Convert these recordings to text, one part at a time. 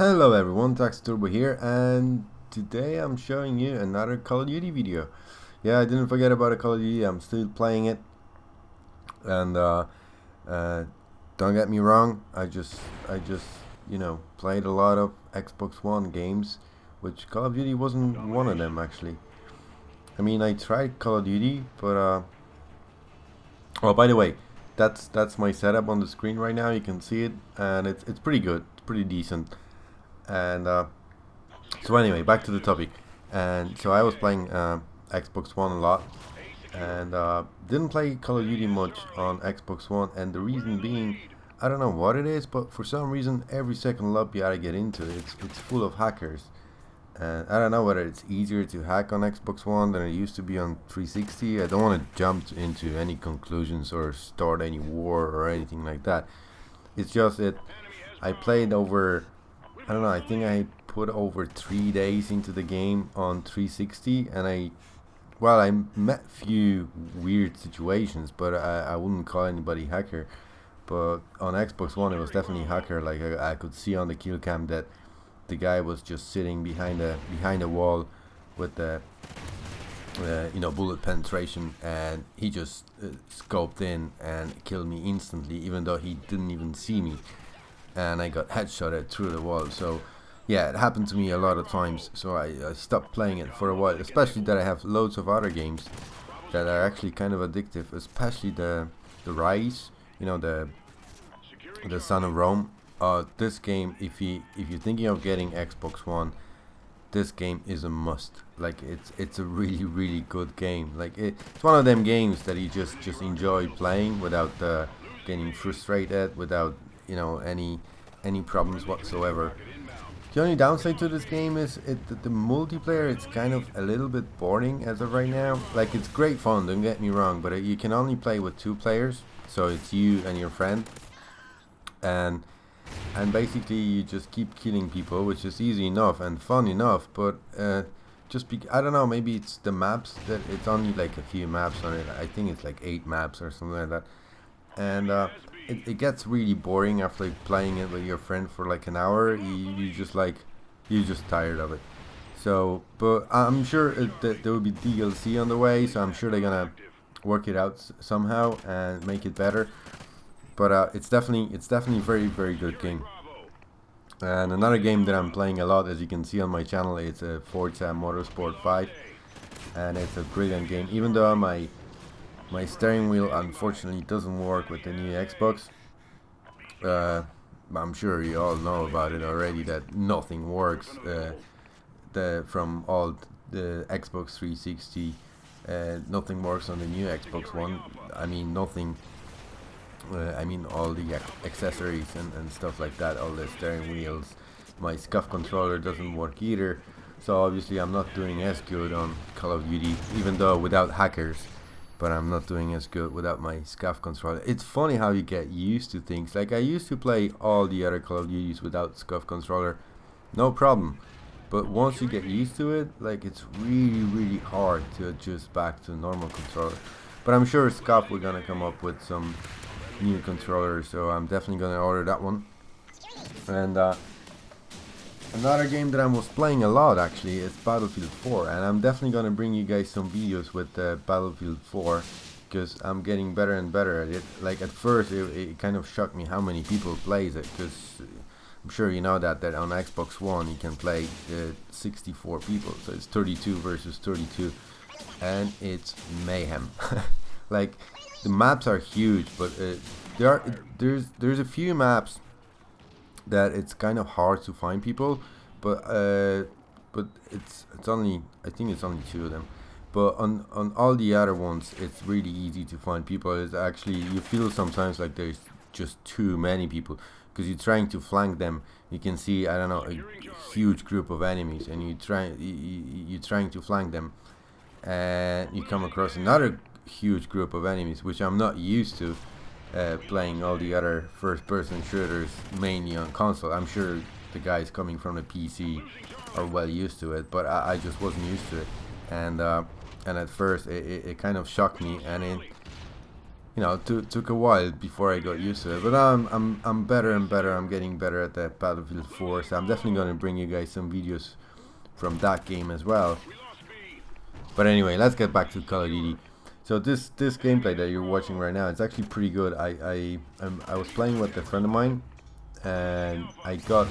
Hello everyone, Tax Turbo here, and today I'm showing you another Call of Duty video. Yeah, I didn't forget about a Call of Duty. I'm still playing it, and uh, don't get me wrong. I just played a lot of Xbox One games, which Call of Duty wasn't one of them actually. I mean, I tried Call of Duty, but oh, by the way, that's my setup on the screen right now. You can see it, and it's pretty good. It's pretty decent, and so anyway, back to the topic. And so I was playing Xbox One a lot, and didn't play Call of Duty much on Xbox One. And the reason being, I don't know what it is, but for some reason, every second lobby I get into, it's full of hackers. And I don't know whether it's easier to hack on Xbox One than it used to be on 360. I don't want to jump into any conclusions or start any war or anything like that. It's just that I played over, I don't know, I think I put over 3 days into the game on 360, and I met few weird situations, but I wouldn't call anybody hacker. But on Xbox One, it was definitely hacker. Like I could see on the kill cam that the guy was just sitting behind a wall with the bullet penetration, and he just scoped in and killed me instantly, even though he didn't even see me, and I got headshotted through the wall. So yeah, it happened to me a lot of times, so I stopped playing it for a while, especially that I have loads of other games that are actually kind of addictive, especially the Rise, the Son of Rome. This game, if you're thinking of getting Xbox One, this game is a must. Like it's a really good game. Like it's one of them games that you just enjoy playing without getting frustrated, without any problems whatsoever. The only downside to this game is the multiplayer. It's kind of a little bit boring as of right now. Like it's great fun, don't get me wrong, but you can only play with 2 players, so it's you and your friend, and basically you just keep killing people, which is easy enough and fun enough. But I don't know, maybe it's the maps, that it's only like a few maps on it. I think it's like 8 maps or something like that, and it gets really boring after playing it with your friend for like an hour. You're just tired of it. So, but I'm sure there will be DLC on the way, so I'm sure they're gonna work it out somehow and make it better. But it's definitely very good game. And another game that I'm playing a lot, as you can see on my channel, it's a Forza Motorsport 5, and it's a brilliant game. Even though my steering wheel unfortunately doesn't work with the new Xbox. I'm sure you all know about it already, that nothing works from all the Xbox 360. Nothing works on the new Xbox One. I mean nothing. I mean all the accessories and stuff like that, all the steering wheels. My SCUF controller doesn't work either. So obviously I'm not doing as good on Call of Duty, even though without hackers. But I'm not doing as good without my SCUF controller. It's funny how you get used to things. Like I used to play all the other Call of Duties without SCUF controller, no problem. But once you get used to it, like it's really hard to adjust back to normal controller. But I'm sure SCUF we're gonna come up with some new controller, so I'm definitely gonna order that one. And another game that I was playing a lot actually is Battlefield 4, and I'm definitely gonna bring you guys some videos with Battlefield 4, because I'm getting better and better at it. Like at first it kind of shocked me how many people plays it, because I'm sure you know that on Xbox One you can play 64 people, so it's 32 versus 32, and it's mayhem. Like the maps are huge, but there's a few maps that it's kind of hard to find people, but it's only, I think it's only 2 of them. But on all the other ones, it's really easy to find people. It's actually, you feel sometimes like there's just too many people, because you're trying to flank them. You can see, I don't know, a huge group of enemies, and you're trying to flank them, and you come across another huge group of enemies, which I'm not used to playing all the other first-person shooters mainly on console. I'm sure the guys coming from the PC are well used to it, but I just wasn't used to it, and at first it kind of shocked me, and you know, took a while before I got used to it. But I'm better and better. I'm getting better at that Battlefield 4. So I'm definitely gonna bring you guys some videos from that game as well. But anyway, let's get back to Call of Duty. So this gameplay that you're watching right now, it's actually pretty good. I was playing with a friend of mine, and I got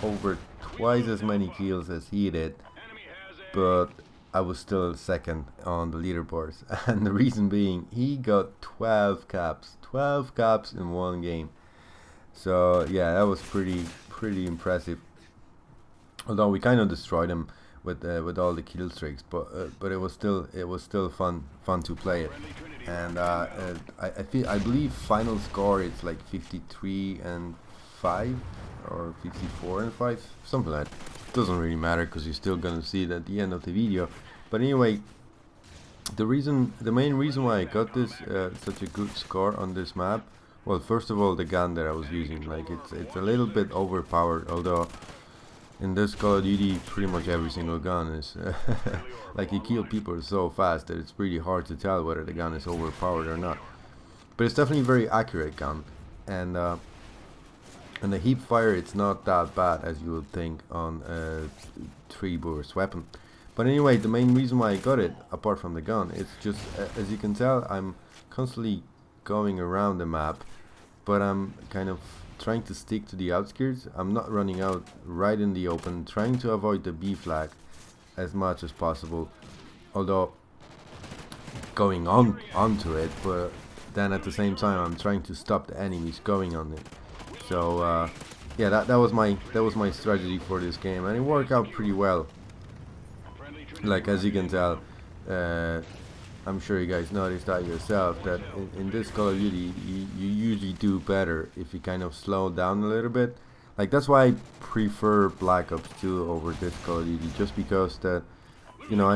over twice as many kills as he did, but I was still second on the leaderboards. And the reason being, he got 12 caps in one game. So yeah, that was pretty impressive. Although we kind of destroyed him with all the kill streaks, but it was still fun to play it. And I believe final score is like 53-5 or 54-5, something like that. Doesn't really matter because you're still gonna see it at the end of the video. But anyway, the main reason why I got this such a good score on this map, well, first of all, the gun that I was using, like it's a little bit overpowered, although in this Call of Duty pretty much every single gun is like, you kill people so fast that it's pretty hard to tell whether the gun is overpowered or not. But it's definitely a very accurate gun, and the heap fire, it's not that bad as you would think on a 3-burst weapon. But anyway, the main reason why I got it, apart from the gun, it's just as you can tell, I'm constantly going around the map, but I'm kind of trying to stick to the outskirts. I'm not running out right in the open, trying to avoid the B flag as much as possible, although going onto it, but then at the same time I'm trying to stop the enemies going on it. So yeah, that was my strategy for this game, and it worked out pretty well. Like, as you can tell, I'm sure you guys noticed that yourself, that in this Call of Duty you usually do better if you kind of slow down a little bit. Like, that's why I prefer Black Ops 2 over this Call of Duty, just because that, you know,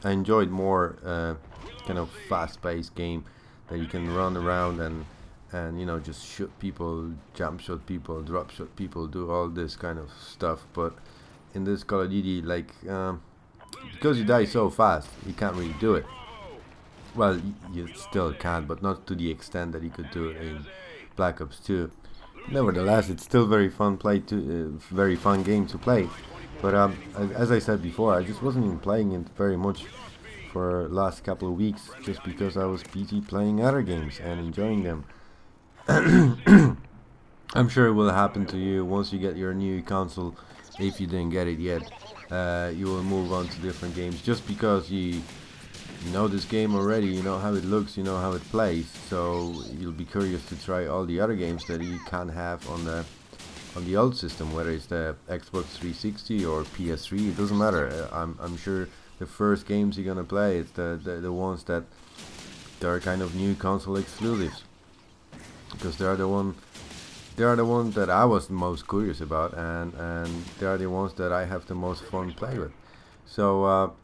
I enjoyed more kind of fast-paced game that you can run around and you know, just shoot people, jump shot people, drop shot people, do all this kind of stuff. But in this Call of Duty, like, because you die so fast, you can't really do it. Well, you still can, but not to the extent that you could do it in Black Ops 2. Nevertheless, it's still very fun very fun game to play. But as I said before, I just wasn't even playing it very much for last couple of weeks, just because I was busy playing other games and enjoying them. I'm sure it will happen to you once you get your new console. If you didn't get it yet, you will move on to different games, just because you know this game already, you know how it looks, you know how it plays, so you'll be curious to try all the other games that you can have on the old system, whether it's the Xbox 360 or PS3. It doesn't matter. I'm sure the first games you're gonna play, it's the ones that are kind of new console exclusives, because they are the ones that I was the most curious about, and they are the ones that I have the most fun play with. So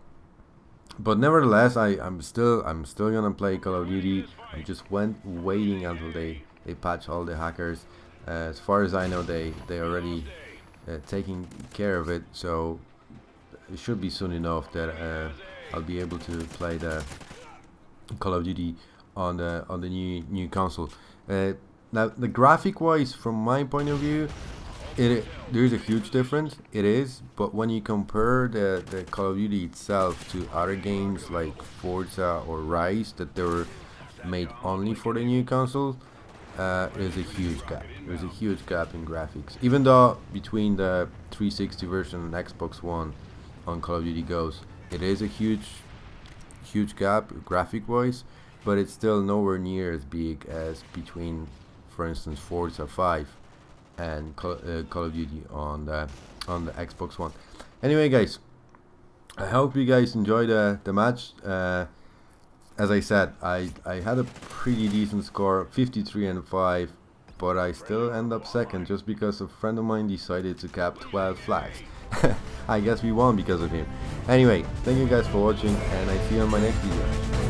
but nevertheless, I'm still gonna play Call of Duty. I'm just waiting until they patch all the hackers. As far as I know, they already taking care of it, so it should be soon enough that I'll be able to play the Call of Duty on the new console. Now, the graphic wise, from my point of view, there is a huge difference. It is, but when you compare the Call of Duty itself to other games like Forza or Rise that they were made only for the new console, there's a huge gap. There's a huge gap in graphics. Even though between the 360 version and Xbox One on Call of Duty Ghosts, it is a huge gap graphic wise, but it's still nowhere near as big as between, for instance, Forza 5 and Call of Duty on the Xbox One. Anyway, guys, I hope you guys enjoyed the match. As I said, I had a pretty decent score, 53-5, but I still end up second just because a friend of mine decided to cap 12 flags. I guess we won because of him. Anyway, thank you guys for watching, and I see you on my next video.